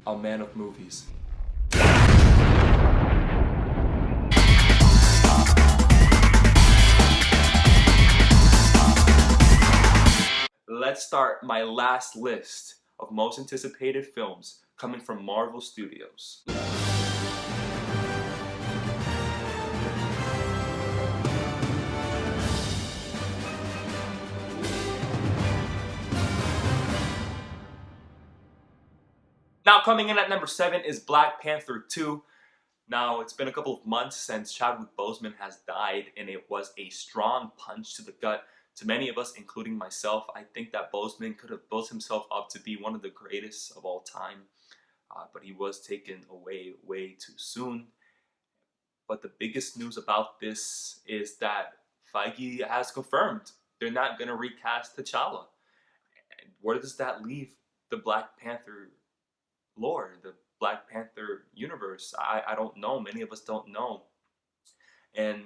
a man of movies. Let's start my last list of most anticipated films coming from Marvel Studios. Now coming in at number 7 is Black Panther 2. Now it's been a couple of months since Chadwick Boseman has died, and it was a strong punch to the gut to many of us, including myself. I think that Boseman could have built himself up to be one of the greatest of all time, but he was taken away way too soon. But the biggest news about this is that Feige has confirmed they're not going to recast T'Challa. And where does that leave the Black Panther lore, the Black Panther universe? I don't know. Many of us don't know. And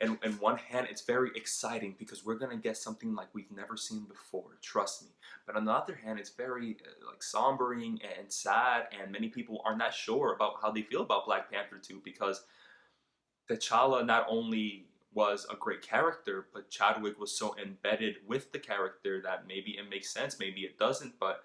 on one hand, it's very exciting because we're gonna get something like we've never seen before. Trust me. But on the other hand, it's very sombering and sad, and many people are not sure about how they feel about Black Panther 2 because T'Challa not only was a great character, but Chadwick was so embedded with the character that maybe it makes sense, maybe it doesn't, but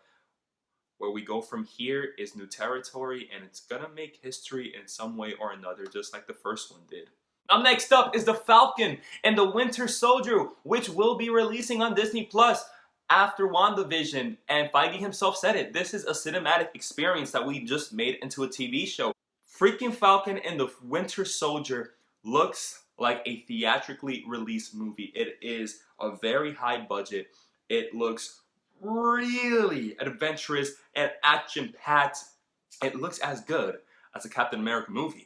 where we go from here is new territory, and it's gonna make history in some way or another, just like the first one did. Now next up is the Falcon and the Winter Soldier, which will be releasing on Disney Plus after WandaVision. And Feige himself said it. This is a cinematic experience that we just made into a TV show. Freaking Falcon and the Winter Soldier looks like a theatrically released movie. It is a very high budget. It looks really adventurous and action-packed. It looks as good as a Captain America movie.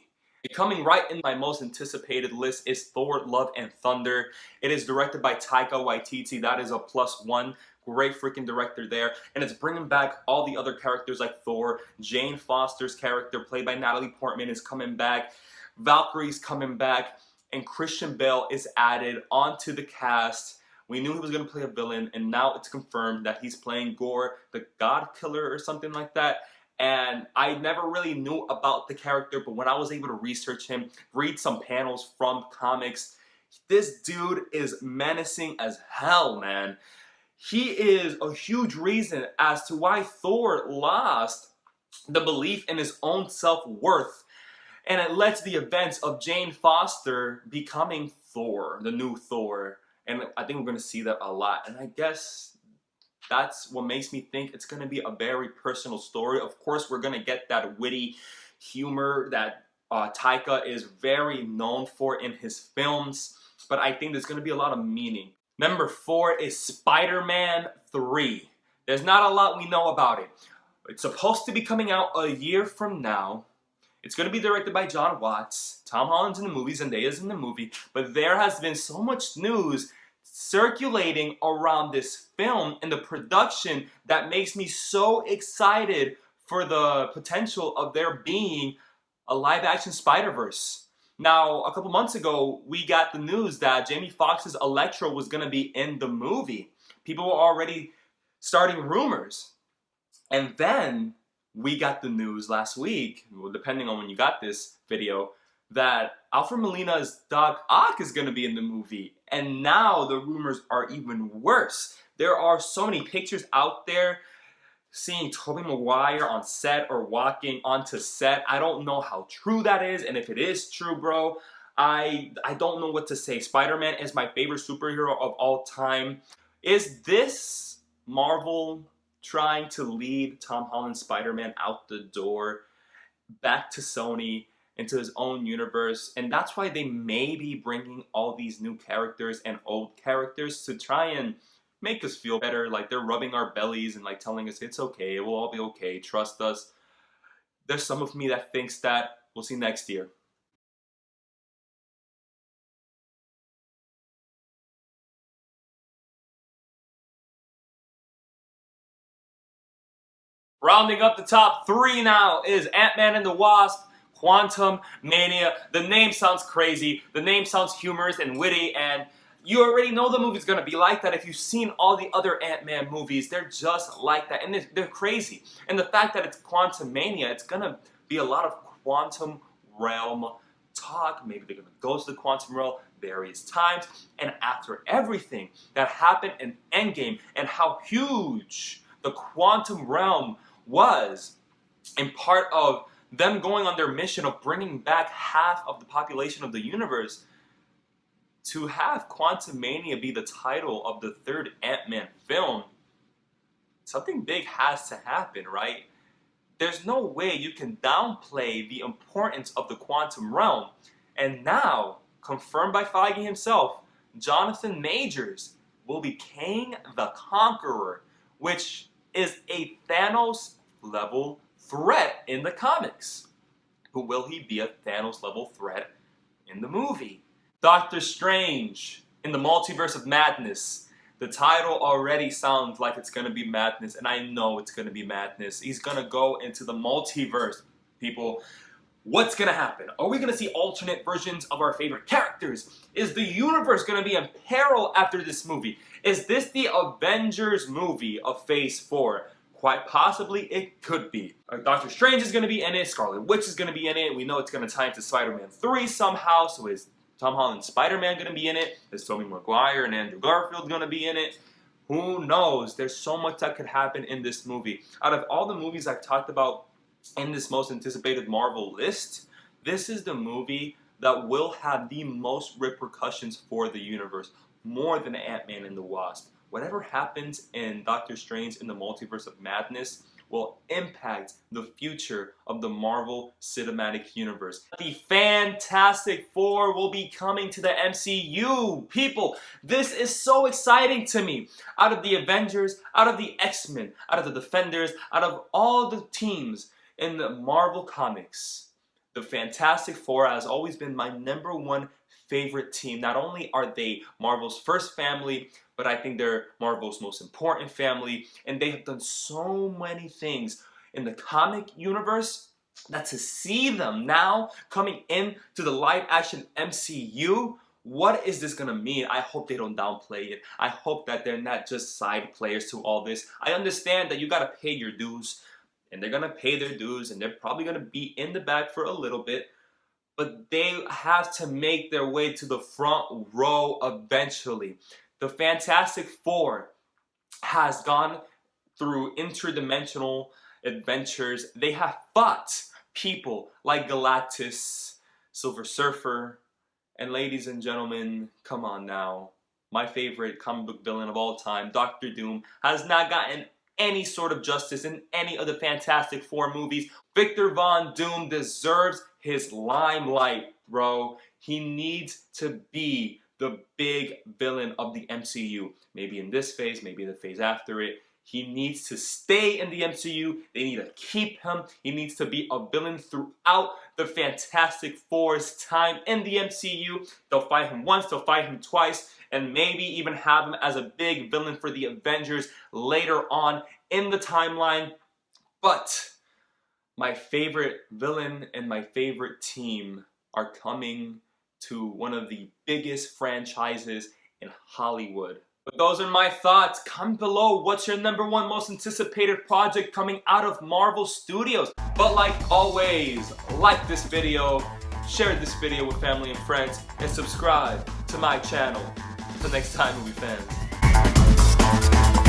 Coming right in my most anticipated list is Thor: Love and Thunder. It is directed by Taika Waititi. That is a +1. Great freaking director there. And it's bringing back all the other characters like Thor. Jane Foster's character, played by Natalie Portman, is coming back. Valkyrie's coming back. And Christian Bale is added onto the cast. We knew he was going to play a villain, and now it's confirmed that he's playing Gore, the God Killer or something like that. And I never really knew about the character, but when I was able to research him, read some panels from comics, this dude is menacing as hell, man. He is a huge reason as to why Thor lost the belief in his own self-worth. And it led to the events of Jane Foster becoming Thor, the new Thor. And I think we're going to see that a lot. And I guess that's what makes me think it's going to be a very personal story. Of course, we're going to get that witty humor that Taika is very known for in his films. But I think there's going to be a lot of meaning. Number 4 is Spider-Man 3. There's not a lot we know about it. It's supposed to be coming out a year from now. It's going to be directed by John Watts. Tom Holland's in the movie, Zendaya's in the movie. But there has been so much news circulating around this film and the production that makes me so excited for the potential of there being a live-action Spider-Verse. Now, a couple months ago, we got the news that Jamie Foxx's Electro was going to be in the movie. People were already starting rumors. And then we got the news last week, well, depending on when you got this video, that Alfred Molina's Doc Ock is going to be in the movie. And now the rumors are even worse. There are so many pictures out there seeing Tobey Maguire on set or walking onto set. I don't know how true that is, and if it is true, bro, I don't know what to say. Spider-Man is my favorite superhero of all time. Is this Marvel trying to lead Tom Holland's Spider-Man out the door, back to Sony, into his own universe? And that's why they may be bringing all these new characters and old characters to try and make us feel better, like they're rubbing our bellies and like telling us it's okay, it will all be okay, trust us. There's some of me that thinks that. We'll see next year. Rounding up the top 3 now is Ant-Man and the Wasp: Quantum Mania. The name sounds crazy, the name sounds humorous and witty, and You already know the movie's gonna be like that. If you've seen all the other Ant-Man movies, they're just like that, and they're crazy. And the fact that it's Quantumania, it's gonna be a lot of quantum realm talk. Maybe they're gonna go to the quantum realm various times. And after everything that happened in Endgame and how huge the quantum realm was, and part of them going on their mission of bringing back half of the population of the universe, to have Quantumania be the title of the third Ant-Man film, something big has to happen, right? There's no way you can downplay the importance of the quantum realm. And now, confirmed by Feige himself, Jonathan Majors will be Kang the Conqueror, which is a Thanos-level threat in the comics. But will he be a Thanos-level threat in the movie? Doctor Strange in the Multiverse of Madness. The title already sounds like it's going to be madness, and I know it's going to be madness. He's going to go into the multiverse, people. What's going to happen? Are we going to see alternate versions of our favorite characters? Is the universe going to be in peril after this movie? Is this the Avengers movie of Phase 4? Quite possibly, it could be. Doctor Strange is going to be in it. Scarlet Witch is going to be in it. We know it's going to tie into Spider-Man 3 somehow, so is Tom Holland's Spider-Man going to be in it? Is Tobey Maguire and Andrew Garfield going to be in it? Who knows? There's so much that could happen in this movie. Out of all the movies I've talked about in this most anticipated Marvel list, this is the movie that will have the most repercussions for the universe, more than Ant-Man and the Wasp. Whatever happens in Doctor Strange in the Multiverse of Madness will impact the future of the Marvel Cinematic Universe. The Fantastic Four will be coming to the MCU. People, this is so exciting to me. Out of the Avengers, out of the X-Men, out of the Defenders, out of all the teams in the Marvel Comics, the Fantastic Four has always been my #1 favorite team. Not only are they Marvel's first family, but I think they're Marvel's most important family, and they have done so many things in the comic universe that to see them now coming into the live-action MCU, what is this gonna mean? I hope they don't downplay it. I hope that they're not just side players to all this. I understand that you gotta pay your dues, and they're gonna pay their dues, and they're probably gonna be in the back for a little bit, but they have to make their way to the front row eventually. The Fantastic Four has gone through interdimensional adventures. They have fought people like Galactus, Silver Surfer, and ladies and gentlemen, come on now. My favorite comic book villain of all time, Doctor Doom, has not gotten any sort of justice in any of the Fantastic Four movies. Victor Von Doom deserves his limelight, bro. He needs to be the big villain of the MCU. Maybe in this phase, maybe the phase after it. He needs to stay in the MCU. They need to keep him. He needs to be a villain throughout the Fantastic Four's time in the MCU. They'll fight him once, they'll fight him twice, and maybe even have him as a big villain for the Avengers later on in the timeline. But my favorite villain and my favorite team are coming to one of the biggest franchises in Hollywood. But those are my thoughts. Comment below, what's your #1 most anticipated project coming out of Marvel Studios? But like always, like this video, share this video with family and friends, and subscribe to my channel. Until next time, movie fans.